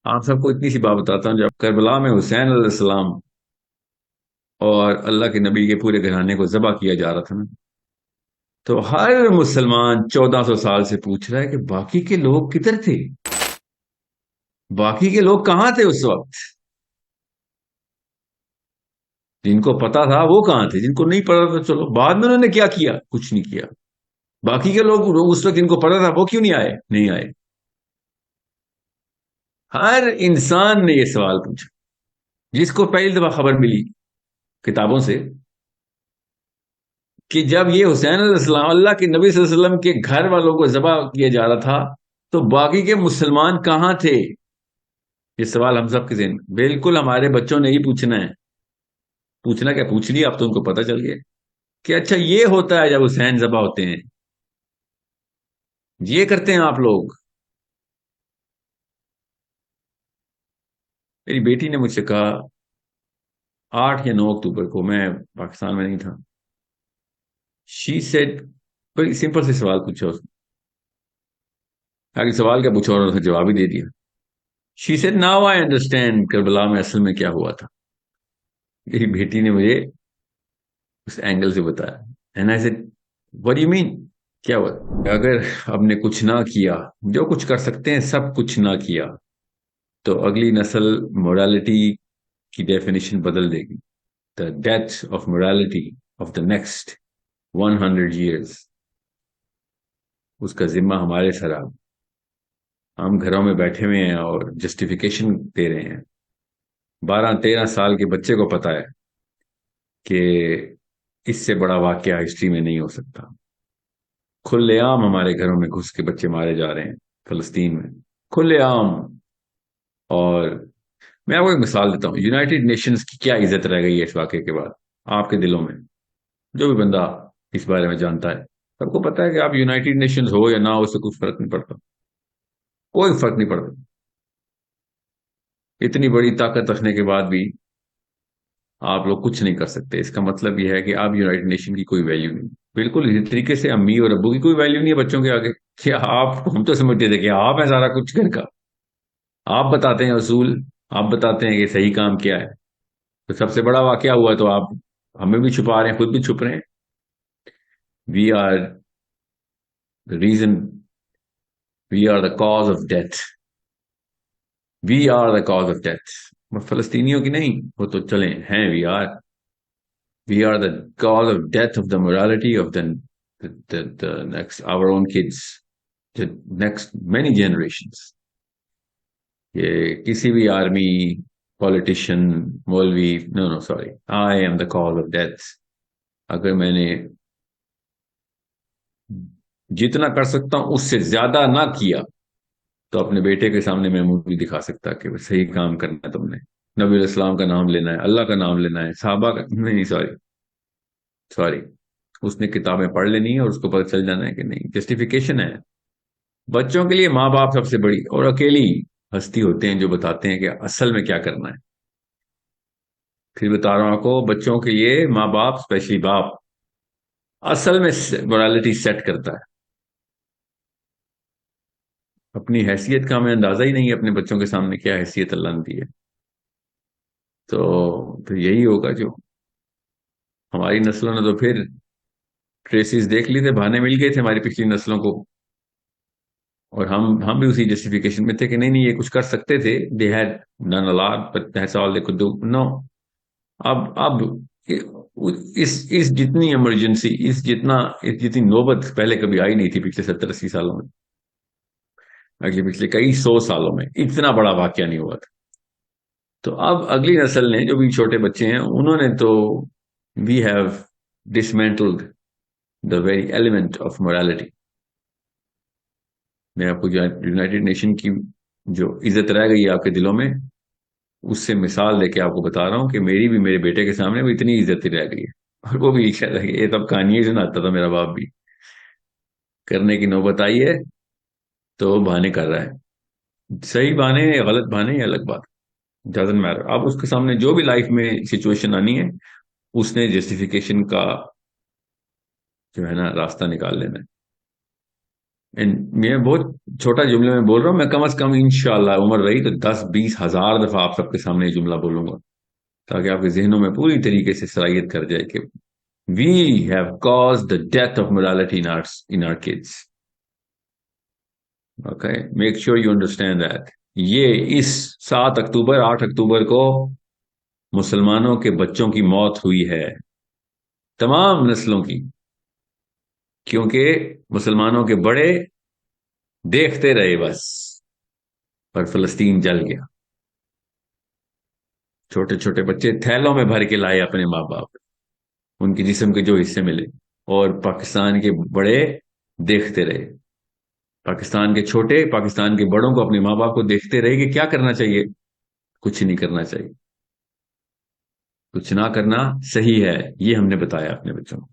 آپ سب کو اتنی سی بات بتاتا ہوں، جب کربلا میں حسین علیہ السلام اور اللہ کے نبی کے پورے گھرانے کو ذبح کیا جا رہا تھا نا، تو ہر مسلمان 1400 سال سے پوچھ رہا ہے کہ باقی کے لوگ کدھر تھے؟ باقی کے لوگ کہاں تھے اس وقت؟ جن کو پتا تھا وہ کہاں تھے؟ جن کو نہیں پتا تھا چلو بعد میں انہوں نے کیا کیا؟ کچھ نہیں کیا۔ باقی کے لوگ اس وقت جن کو پتا تھا وہ کیوں نہیں آئے؟ نہیں آئے۔ ہر انسان نے یہ سوال پوچھا، جس کو پہلی دفعہ خبر ملی کتابوں سے کہ جب یہ حسین علیہ السلام اللہ کے نبی صلی اللہ علیہ وسلم کے گھر والوں کو ذبح کیا جا رہا تھا، تو باقی کے مسلمان کہاں تھے؟ یہ سوال ہم سب کے ذہن میں، بالکل ہمارے بچوں نے ہی پوچھنا ہے۔ پوچھنا کیا، پوچھ لیا، اب تو ان کو پتہ چل گیا کہ اچھا یہ ہوتا ہے جب حسین ذبح ہوتے ہیں، یہ کرتے ہیں آپ لوگ۔ میری بیٹی نے مجھ سے کہا 8 یا 9 اکتوبر کو، میں پاکستان میں نہیں تھا، شی سیڈ، کوئی سمپل سے سوال پوچھا اس نے، آگے سوال کیا پوچھا اور اس نے جواب ہی دے دیا۔ She said now I understand Karbala میں اصل میں کیا ہوا تھا۔ میری بیٹی نے مجھے اس اینگل سے بتایا، and I said what do you mean؟ کیا ہوا؟ اگر ہم نے کچھ نہ کیا، جو کچھ کر سکتے ہیں سب کچھ نہ کیا، تو اگلی نسل مورالٹی کی ڈیفینیشن بدل دے گی۔ دا death of morality of the next 100 years، اس کا ذمہ ہمارے سر آ۔ ہم گھروں میں بیٹھے ہوئے ہیں اور جسٹیفیکیشن دے رہے ہیں۔ 12-13 سال کے بچے کو پتا ہے کہ اس سے بڑا واقعہ ہسٹری میں نہیں ہو سکتا۔ کھلے عام ہمارے گھروں میں گھس کے بچے مارے جا رہے ہیں فلسطین میں، کھلے عام۔ اور میں آپ کو ایک مثال دیتا ہوں، یونائٹڈ نیشنز کی کیا عزت رہ گئی ہے اس واقعے کے بعد آپ کے دلوں میں؟ جو بھی بندہ اس بارے میں جانتا ہے، سب کو پتا ہے کہ آپ یونائٹڈ نیشنز ہو یا نہ ہو، اس سے کچھ فرق نہیں پڑتا، کوئی فرق نہیں پڑتا۔ اتنی بڑی طاقت رکھنے کے بعد بھی آپ لوگ کچھ نہیں کر سکتے، اس کا مطلب یہ ہے کہ آپ یونائٹڈ نیشن کی کوئی ویلیو نہیں۔ بالکل اسی طریقے سے امی اور ابو کی کوئی ویلیو نہیں ہے بچوں کے آگے، کہ آپ، ہم تو سمجھتے تھے کہ آپ ہیں سارا کچھ گھر کا، آپ بتاتے ہیں اصول، آپ بتاتے ہیں کہ صحیح کام کیا ہے۔ تو سب سے بڑا واقعہ ہوا تو آپ ہمیں بھی چھپا رہے ہیں، خود بھی چھپ رہے ہیں۔ We are the reason, we are the cause of death, we are the cause of death. فلسطینیوں کی نہیں، وہ تو چلیں ہیں، we are the cause of death of the morality of the next our own kids، the next many generations۔ یہ کسی بھی آرمی، پولیٹیشین، مولوی، no no sorry, I am the cause of death. اگر میں نے جتنا کر سکتا ہوں اس سے زیادہ نہ کیا، تو اپنے بیٹے کے سامنے میں منہ نہیں دکھا سکتا کہ صحیح کام کرنا ہے، تم نے نبی علیہ السلام کا نام لینا ہے، اللہ کا نام لینا ہے، صحابہ کا نہیں، سوری سوری، اس نے کتابیں پڑھ لینی ہے اور اس کو پتہ چل جانا ہے کہ نہیں، جسٹیفیکیشن ہے۔ بچوں کے لیے ماں باپ سب سے بڑی اور اکیلی ہستی ہوتے ہیں جو بتاتے ہیں کہ اصل میں کیا کرنا ہے۔ پھر بتا رہا ہوں آپ کو، بچوں کے لیے ماں باپ، اسپیشلی باپ، اصل میں morality سیٹ کرتا ہے۔ اپنی حیثیت کا ہمیں اندازہ ہی نہیں ہے، اپنے بچوں کے سامنے کیا حیثیت اللہ نے دی ہے۔ تو پھر یہی ہوگا جو ہماری نسلوں نے، تو پھر ٹریسز دیکھ لی تھے، بہانے مل گئے تھے ہماری پچھلی نسلوں کو، اور ہم بھی اسی جسٹیفیکیشن میں تھے کہ نہیں نہیں یہ کچھ کر سکتے تھے، they had done a lot but that's all they could do۔ no، اب اس جتنی ایمرجنسی، اس جتنی نوبت پہلے کبھی آئی نہیں تھی پچھلے 70-80 سالوں میں، پچھلے کئی 100 سالوں میں اتنا بڑا واقعہ نہیں ہوا تھا۔ تو اب اگلی نسل نے، جو بھی چھوٹے بچے ہیں، انہوں نے تو we have dismantled the very element of morality۔ میں آپ کو یونائٹڈ نیشن کی جو عزت رہ گئی ہے آپ کے دلوں میں، اس سے مثال دے کے آپ کو بتا رہا ہوں کہ میری بھی میرے بیٹے کے سامنے وہ اتنی عزت ہی رہ گئی ہے، اور وہ بھی کہہ رہا ہے کہ یہ تب کہانی سناتا تھا میرا باپ بھی، کرنے کی نوبت آئی ہے تو بہانے کر رہا ہے۔ صحیح بہانے یا غلط بہانے یہ الگ بات، ڈزنٹ میٹر۔ اب اس کے سامنے جو بھی لائف میں سچویشن آنی ہے، اس نے جسٹیفیکیشن کا جو ہے نا راستہ نکال لینا ہے۔ میں بہت چھوٹا جملے میں بول رہا ہوں، میں کم از کم انشاءاللہ عمر رہی تو 10-20 ہزار دفعہ آپ سب کے سامنے یہ جملہ بولوں گا، تاکہ آپ کے ذہنوں میں پوری طریقے سے صلاحیت کر جائے کہ we have cause the death of morality in our kids. Okay, make sure you understand that. یہ اس 7 اکتوبر 8 اکتوبر کو مسلمانوں کے بچوں کی موت ہوئی ہے، تمام نسلوں کی، کیونکہ مسلمانوں کے بڑے دیکھتے رہے بس، پر فلسطین جل گیا. چھوٹے چھوٹے بچے تھیلوں میں بھر کے لائے اپنے ماں باپ، ان کے جسم کے جو حصے ملے، اور پاکستان کے بڑے دیکھتے رہے. پاکستان کے چھوٹے پاکستان کے بڑوں کو، اپنے ماں باپ کو دیکھتے رہے کہ کیا کرنا چاہیے. کچھ نہیں کرنا چاہیے، کچھ نہ کرنا صحیح ہے، یہ ہم نے بتایا اپنے بچوں کو.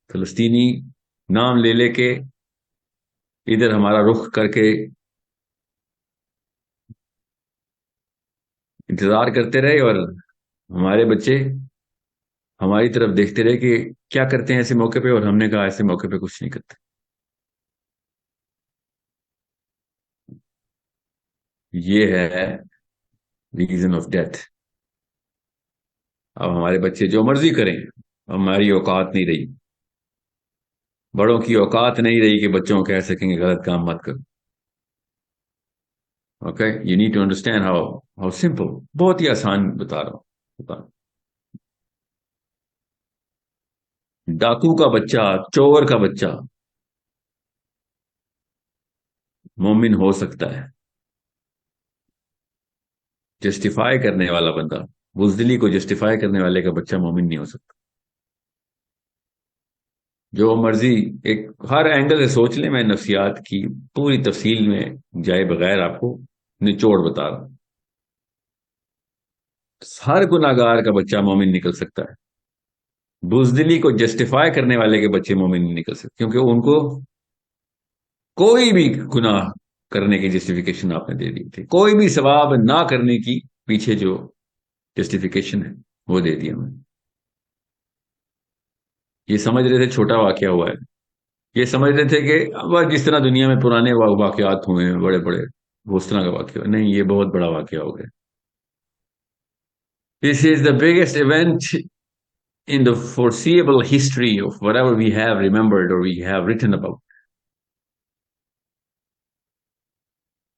فلسطینی نام لے لے کے ادھر ہمارا رخ کر کے انتظار کرتے رہے، اور ہمارے بچے ہماری طرف دیکھتے رہے کہ کیا کرتے ہیں ایسے موقع پہ، اور ہم نے کہا ایسے موقع پہ کچھ نہیں کرتے. یہ ہے ریزن آف ڈیتھ. اب ہمارے بچے جو مرضی کریں، ہماری اوقات نہیں رہی، بڑوں کی اوقات نہیں رہی کہ بچوں کو کہہ سکیں گے غلط کام مت کرو. Okay, you need to understand how simple, بہت ہی آسان بتا رہا ہوں. ڈاکو کا بچہ، چور کا بچہ مومن ہو سکتا ہے. جسٹیفائی کرنے والا بندہ، بزدلی کو جسٹیفائی کرنے والے کا بچہ مومن نہیں ہو سکتا. جو مرضی ایک ہر اینگل سے سوچ لیں، میں نفسیات کی پوری تفصیل میں جائے بغیر آپ کو نچوڑ بتا رہا ہوں. ہر گناہگار کا بچہ مومن نکل سکتا ہے. بزدلی کو جسٹیفائی کرنے والے کے بچے مومن نہیں نکل سکتے، کیونکہ ان کو کوئی بھی گناہ کرنے کی جسٹیفیکیشن آپ نے دے دی تھی، کوئی بھی ثواب نہ کرنے کی پیچھے جو جسٹیفیکیشن ہے وہ دے دی ہمیں. یہ سمجھ رہے تھے چھوٹا واقعہ ہوا ہے، یہ سمجھ رہے تھے کہ جس طرح دنیا میں پرانے واقعات ہوئے ہیں بڑے بڑے، وہ اس طرح کا واقعہ نہیں، یہ بہت بڑا واقعہ ہو گیا. This is the biggest event in the foreseeable history of whatever we have remembered or we have written about.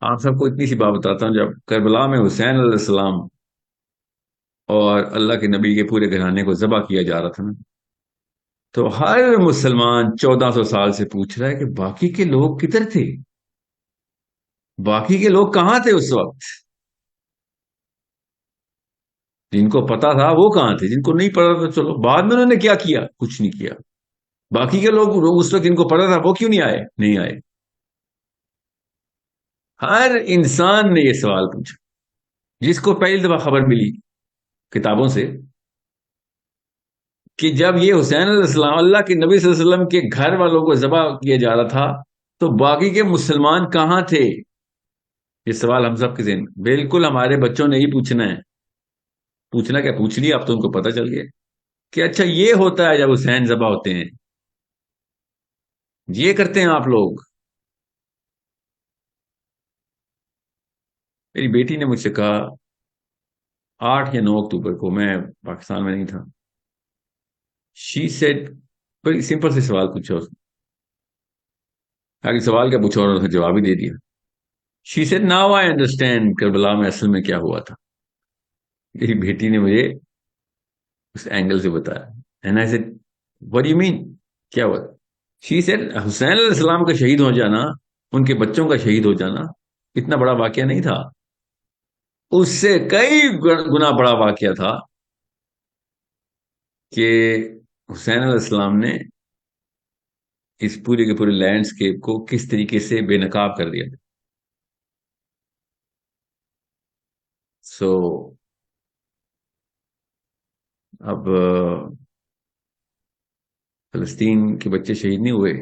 آپ سب کو اتنی سی بات بتاتا ہوں، جب کربلا میں حسین علیہ السلام اور اللہ کے نبی کے پورے گھرانے کو ذبح کیا جا رہا تھا نا، تو ہر مسلمان 1400 سال سے پوچھ رہا ہے کہ باقی کے لوگ کدھر تھے، باقی کے لوگ کہاں تھے اس وقت. جن کو پتا تھا وہ کہاں تھے، جن کو نہیں پتا تھا چلو بعد میں انہوں نے کیا کیا، کچھ نہیں کیا. باقی کے لوگ اس وقت جن کو پتا تھا وہ کیوں نہیں آئے، نہیں آئے. ہر انسان نے یہ سوال پوچھا، جس کو پہلی دفعہ خبر ملی کتابوں سے کہ جب یہ حسین علیہ السلام اللہ کے نبی صلی اللہ علیہ وسلم کے گھر والوں کو ذبح کیا جا رہا تھا، تو باقی کے مسلمان کہاں تھے. یہ سوال ہم سب کے ذہن، بالکل ہمارے بچوں نے ہی پوچھنا ہے. پوچھنا کیا، پوچھ لیا اب تو ان کو پتہ چل گیا کہ اچھا یہ ہوتا ہے جب حسین ذبح ہوتے ہیں، یہ کرتے ہیں آپ لوگ. میری بیٹی نے مجھ سے کہا 8 یا 9 اکتوبر کو، میں پاکستان میں نہیں تھا. شی سیڈ، بڑی سمپل سے سوال پوچھا اس نے، آگے سوال کیا پوچھا اور اس نے جواب ہی دے دیا. She said now I understand Karbala میں اصل میں کیا ہوا تھا. میری بیٹی نے مجھے اس اینگل سے بتایا. And I said what do you mean؟ کیا ہوا؟ شی سیڈ حسین علیہ السلام کا شہید ہو جانا، ان کے بچوں کا شہید ہو جانا اتنا بڑا واقعہ نہیں تھا، اس سے کئی گنا بڑا واقعہ تھا کہ حسین علیہ السلام نے اس پورے کے پورے لینڈسکیپ کو کس طریقے سے بے نقاب کر دیا. سو اب فلسطین کے بچے شہید نہیں ہوئے،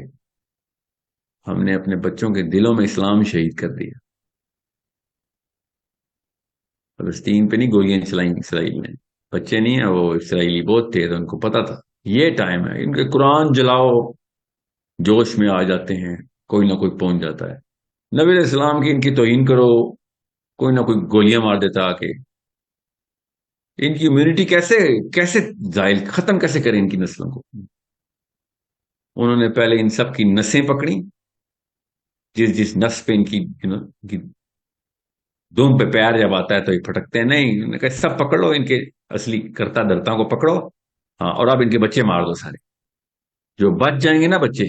ہم نے اپنے بچوں کے دلوں میں اسلام شہید کر دیا. فلسطین پہ نہیں گولیاں چلائیں اسرائیل نے، بچے نہیں ہیں وہ، اسرائیلی بہت تھے تو ان کو پتا تھا یہ ٹائم ہے، ان کے قرآن جلاؤ، جوش میں آ جاتے ہیں، کوئی نہ کوئی پہنچ جاتا ہے۔ نبی علیہ السلام کی ان کی توہین کرو، کوئی نہ کوئی گولیاں مار دیتا آ کے۔ ان کی امیونٹی کیسے کیسے زائل ختم کیسے کریں ان کی نسلوں کو؟ انہوں نے پہلے ان سب کی نسیں پکڑی، جس جس نس پہ ان کی دوم پہ پیر جب آتا ہے تو یہ پھٹکتے ہیں نہیں، انہوں نے کہا سب پکڑ لو، ان کے اصلی کرتا درتا کو پکڑو، ہاں، اور اب ان کے بچے مار دو سارے، جو بچ جائیں گے نا بچے،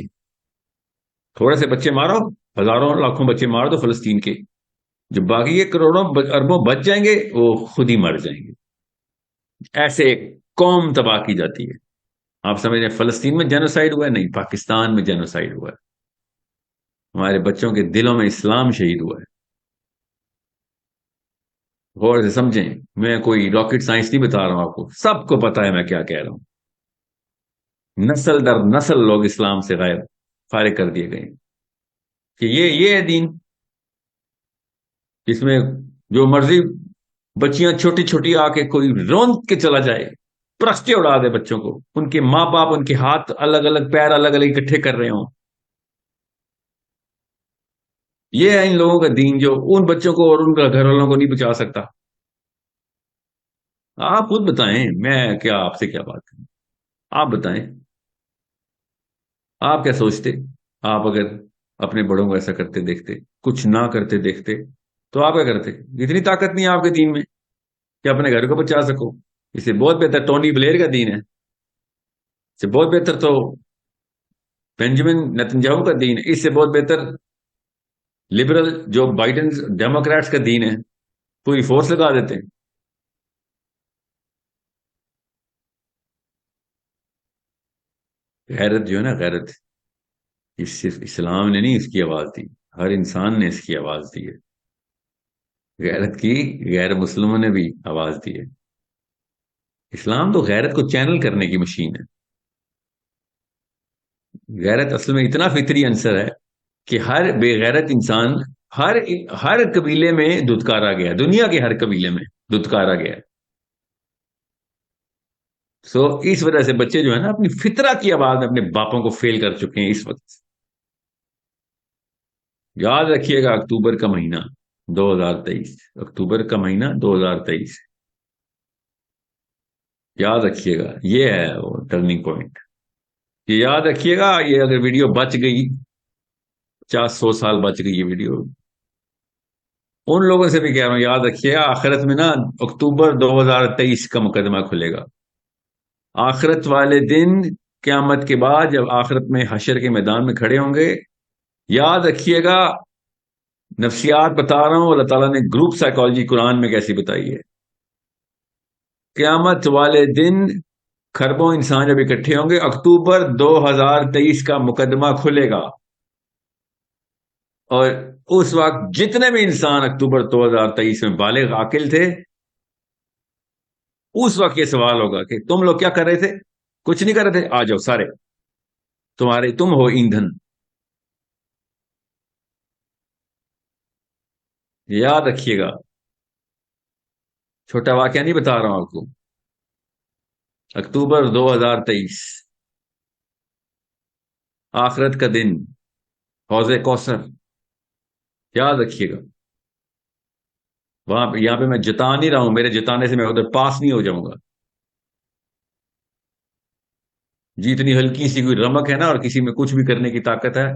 تھوڑے سے بچے مارو، ہزاروں لاکھوں بچے مار دو فلسطین کے، جو باقی کے کروڑوں اربوں بچ جائیں گے وہ خود ہی مر جائیں گے۔ ایسے ایک قوم تباہ کی جاتی ہے۔ آپ سمجھ رہے ہیں فلسطین میں جینوسائیڈ ہوا ہے؟ نہیں، پاکستان میں جینوسائیڈ ہوا ہے، ہمارے بچوں کے دلوں میں اسلام شہید ہوا ہے۔ غور سے سمجھیں، میں کوئی راکٹ سائنس نہیں بتا رہا ہوں آپ کو، سب کو پتا ہے میں کیا کہہ رہا ہوں۔ نسل در نسل لوگ اسلام سے غیر فارغ کر دیے گئے کہ یہ ہے دین، جس میں جو مرضی بچیاں چھوٹی چھوٹی آ کے کوئی رون کے چلا جائے، پرستے اڑا دے بچوں کو، ان کے ماں باپ ان کے ہاتھ الگ الگ پیر الگ الگ اکٹھے کر رہے ہوں۔ یہ ہے ان لوگوں کا دین جو ان بچوں کو اور ان کا گھر والوں کو نہیں بچا سکتا۔ آپ خود بتائیں، میں کیا آپ سے کیا بات کروں؟ آپ بتائیں، آپ کیا سوچتے؟ آپ اگر اپنے بڑوں کو ایسا کرتے دیکھتے، کچھ نہ کرتے دیکھتے، تو آپ کیا کرتے؟ اتنی طاقت نہیں ہے آپ کے دین میں کہ اپنے گھر کو بچا سکو۔ اس سے بہت بہتر ٹونی بلیر کا دین ہے، اس سے بہت بہتر تو بینجامن نتنجاہو کا دین ہے، اس سے بہت بہتر لبرل جو بائیڈن ڈیموکریٹس کا دین ہے، پوری فورس لگا دیتے ہیں۔ غیرت جو ہے نا، غیرت، اس صرف اسلام نے نہیں اس کی آواز دی، ہر انسان نے اس کی آواز دی ہے۔ غیرت کی غیر مسلموں نے بھی آواز دی ہے۔ اسلام تو غیرت کو چینل کرنے کی مشین ہے۔ غیرت اصل میں اتنا فطری عنصر ہے کہ ہر بے غیرت انسان ہر ہر قبیلے میں دھتکارا گیا، دنیا کے ہر قبیلے میں دھتکارا گیا۔ سو اس وجہ سے بچے جو ہے نا اپنی فطرت کی آواز میں اپنے باپوں کو فیل کر چکے ہیں اس وقت۔ یاد رکھیے گا، اکتوبر کا مہینہ 2023، اکتوبر کا مہینہ 2023، یاد رکھیے گا، یہ ہے وہ ٹرننگ پوائنٹ۔ یہ یاد رکھیے گا، یہ اگر ویڈیو بچ گئی، 50-100 سال بچ گئی یہ ویڈیو، ان لوگوں سے بھی کہہ رہا ہوں یاد رکھیے گا، آخرت میں نا اکتوبر 2023 کا مقدمہ کھلے گا۔ آخرت والے دن، قیامت کے بعد جب آخرت میں حشر کے میدان میں کھڑے ہوں گے، یاد رکھیے گا، نفسیات بتا رہا ہوں، اللہ تعالیٰ نے گروپ سائیکالوجی قرآن میں کیسی بتائی ہے۔ قیامت والے دن کھربوں انسان جب اکٹھے ہوں گے، اکتوبر 2023 کا مقدمہ کھلے گا، اور اس وقت جتنے بھی انسان اکتوبر 2023 میں بالغ عاقل تھے، اس وقت یہ سوال ہوگا کہ تم لوگ کیا کر رہے تھے؟ کچھ نہیں کر رہے تھے، آ جاؤ سارے، تم ہو ایندھن۔ یاد رکھیے گا، چھوٹا واقعہ نہیں بتا رہا ہوں آپ کو، اکتوبر 2023، آخرت کا دن، حوض کوثر، یاد رکھیے گا۔ یہاں پہ میں جتا نہیں رہا ہوں، میرے جتانے سے میں ادھر پاس نہیں ہو جاؤں گا۔ جتنی ہلکی سی کوئی رمک ہے نا اور کسی میں کچھ بھی کرنے کی طاقت ہے،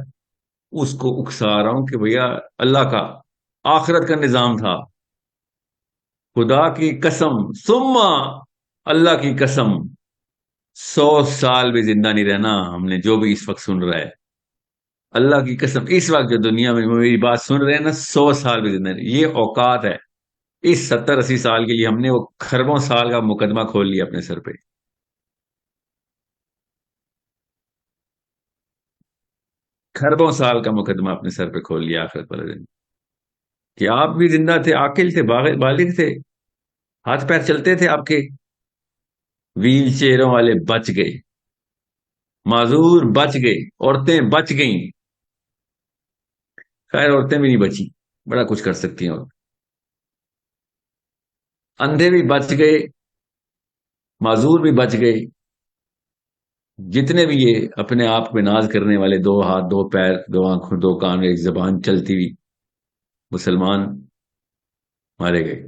اس کو اکسا رہا ہوں کہ بھیا اللہ کا آخرت کا نظام تھا، خدا کی قسم، ثم اللہ کی قسم، 100 سال بھی زندہ نہیں رہنا ہم نے، جو بھی اس وقت سن رہا ہے، اللہ کی قسم، اس وقت جو دنیا میں میری بات سن رہے ہیں نا، 100 سال بھی زندہ نہیں، یہ اوقات ہے۔ اس 70-80 سال کے لیے ہم نے وہ کھربوں سال کا مقدمہ کھول لیا اپنے سر پہ۔ کھربوں سال کا مقدمہ اپنے سر پہ کھول لیا آخرت والے دن، کہ آپ بھی زندہ تھے، عاقل تھے، بالغ تھے، ہاتھ پیر چلتے تھے آپ کے، ویل چیئروں والے بچ گئے، معذور بچ گئے، عورتیں بچ گئیں، خیر عورتیں بھی نہیں بچی، بڑا کچھ کر سکتی ہیں، اور اندھے بھی بچ گئے، معذور بھی بچ گئے، جتنے بھی یہ اپنے آپ پہ ناز کرنے والے، 2 ہاتھ 2 پیر 2 آنکھوں 2 کان ایک زبان چلتی ہوئی مسلمان مارے گئے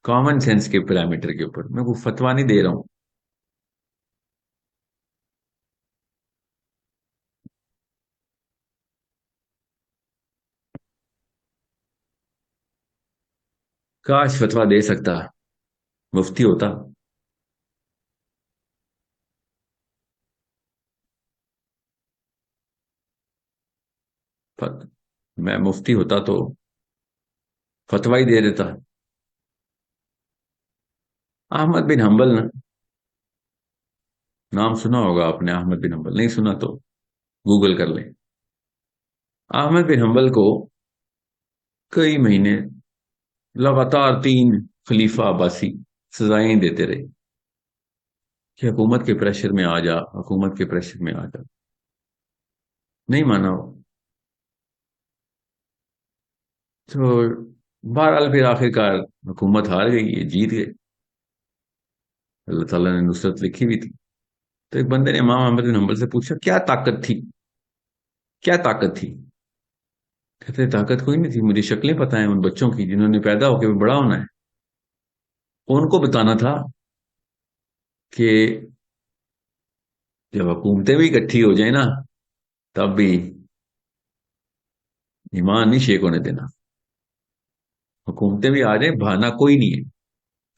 کامن سینس کے پیرامیٹر کے اوپر. میں کوئی فتوا نہیں دے رہا ہوں. کاش فتوا دے سکتا، مفتی ہوتا. میں مفتی ہوتا تو فتوا ہی دے دیتا. احمد بن حنبل نا، نام سنا ہوگا آپ نے؟ احمد بن حنبل نہیں سنا تو گوگل کر لیں. احمد بن حنبل کو کئی مہینے لگاتار 3 خلیفہ عباسی سزائیں دیتے رہے کہ حکومت کے پریشر میں آ جا، حکومت کے پریشر میں آ جا. نہیں مانا وہ. تو بہرحال پھر آخر کار حکومت ہار گئی، یہ جیت گئے. اللہ تعالیٰ نے نصرت لکھی ہوئی تھی. تو ایک بندے نے امام احمد بن حنبل سے پوچھا کیا طاقت تھی، کیا طاقت تھی؟ کہتے طاقت کوئی نہیں تھی، مجھے شکلیں پتہ ہیں ان بچوں کی جنہوں نے پیدا ہو کے بڑا ہونا ہے. ان کو بتانا تھا کہ جب حکومتیں بھی اکٹھی ہو جائیں نا تب بھی ایمان نہیں شیک ہونے دینا. حکومتیں بھی آ جائیں، بہانا کوئی نہیں ہے.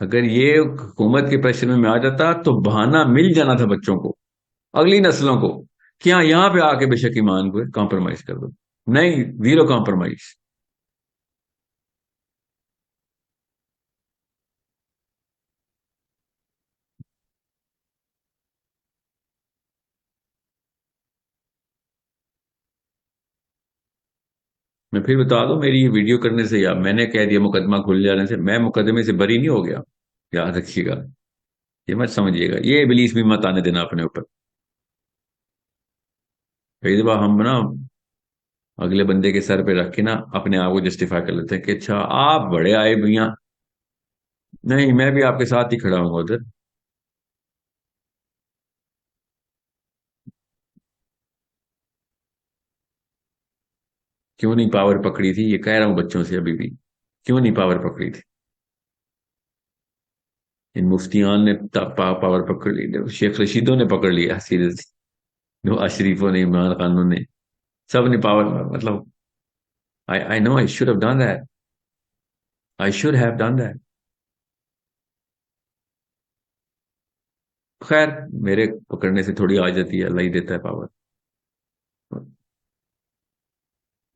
اگر یہ حکومت کے پریشر میں آ جاتا تو بہانا مل جانا تھا بچوں کو، اگلی نسلوں کو، کہ ہاں یہاں پہ آ کے بے شک ایمان کو کمپرومائز کر دو. نہیں، زیرو کمپرومائز. میں پھر بتا دوں، میری یہ ویڈیو کرنے سے یا میں نے کہہ دیا مقدمہ کھل جانے سے میں مقدمے سے بری نہیں ہو گیا. یاد رکھیے گا، یہ مت سمجھیے گا، یہ ابلیس بھی مت آنے دینا اپنے اوپر. کئی دفعہ ہم نا اگلے بندے کے سر پہ رکھ کے نا اپنے آپ کو جسٹیفائی کر لیتے ہیں کہ اچھا آپ بڑے آئے میاں، نہیں میں بھی آپ کے ساتھ ہی کھڑا ہوں گا ادھر. کیوں نہیں پاور پکڑی تھی؟ یہ کہہ رہا ہوں بچوں سے ابھی بھی، کیوں نہیں پاور پکڑی تھی؟ ان مفتیان نے پاور پکڑ لی، شیخ رشیدوں نے پکڑ لیا سیریسلی، جو اشریفوں نے، عمران خانوں نے، سب نے پاور. مطلب I know I should have done that. I should have done that. خیر میرے پکڑنے سے تھوڑی آ جاتی ہے، اللہ ہی دیتا ہے پاور.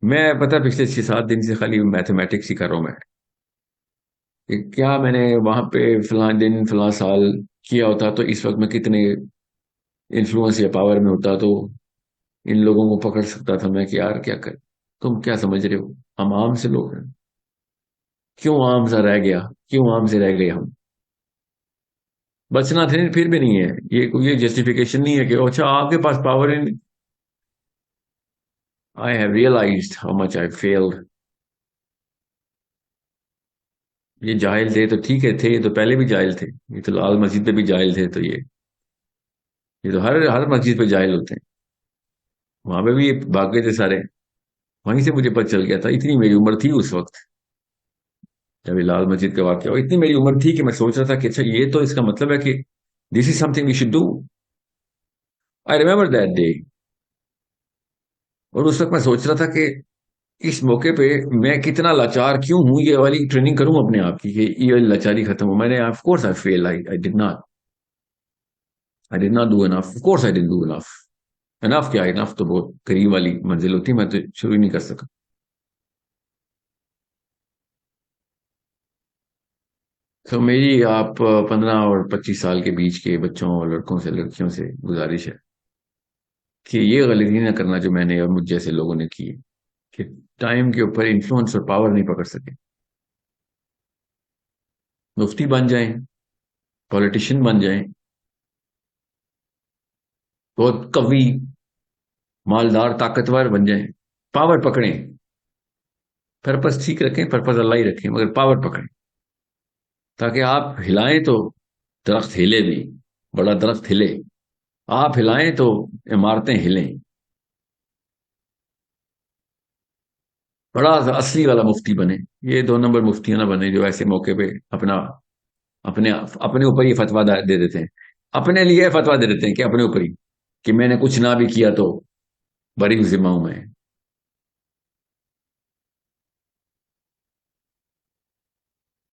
میں پتہ پچھلے 6 7 دن سے خالی میتھمیٹکس ہی کر رہا ہوں میں کہ کیا میں نے وہاں پہ فلاں دن فلاں سال کیا ہوتا تو اس وقت میں کتنے انفلوئنس یا پاور میں ہوتا تو ان لوگوں کو پکڑ سکتا تھا میں. کہ یار کیا کر، تم کیا سمجھ رہے ہو، ہم عام سے لوگ ہیں. کیوں عام سا رہ گیا، کیوں عام سے رہ گئے ہم؟ بچنا تھے پھر بھی نہیں ہے یہ کوئی، یہ جسٹیفیکیشن نہیں ہے کہ اچھا آپ کے پاس پاور ہے. I have realized how much I failed. یہ جاہل تھے تو ٹھیک ہے، تھے یہ تو پہلے بھی جاہل تھے، یہ تو لال مسجد پہ بھی جاہل تھے. تو یہ تو ہر ہر مسجد پہ جاہل ہوتے ہیں. وہاں پہ بھی یہ بھاگ گئے تھے سارے. وہیں سے مجھے پتہ چل گیا تھا، اتنی میری عمر تھی اس وقت جب یہ لال مسجد کا واقعہ ہوا. اتنی میری عمر تھی کہ میں سوچ رہا تھا کہ اچھا یہ تو اس کا مطلب ہے کہ this is something we should do. I remember that day. اور اس وقت میں سوچ رہا تھا کہ اس موقع پہ میں کتنا لاچار کیوں ہوں، یہ والی ٹریننگ کروں اپنے آپ کی کہ یہ لاچاری ختم ہو. میں نے of course I feel, I did not do enough. Of course I didn't do enough. Enough کیا، انف تو بہت قریب والی منزل ہوتی، میں تو شروع ہی نہیں کر سکا. تو میری آپ 15 اور 25 سال کے بیچ کے بچوں اور لڑکوں سے لڑکیوں سے گزارش ہے کہ یہ غلطی نہ کرنا جو میں نے اور مجھ جیسے لوگوں نے کی ہے، کہ ٹائم کے اوپر انفلوئنس اور پاور نہیں پکڑ سکے. مفتی بن جائیں، پولیٹیشین بن جائیں، بہت قوی مالدار طاقتور بن جائیں، پاور پکڑیں. پرپس ٹھیک رکھیں، پرپس اللہ ہی رکھیں، مگر پاور پکڑیں تاکہ آپ ہلائیں تو درخت ہلے بھی، بڑا درخت ہلے. آپ ہلائیں تو عمارتیں ہلیں. بڑا اصلی والا مفتی بنے. یہ 2 نمبر مفتیاں نہ بنے جو ایسے موقع پہ اپنا اپنے اپنے اوپر ہی فتویٰ دے دیتے ہیں. اپنے لیے فتویٰ دے دیتے ہیں کہ اپنے اوپر ہی، کہ میں نے کچھ نہ بھی کیا تو بری ذمہ ہوں میں.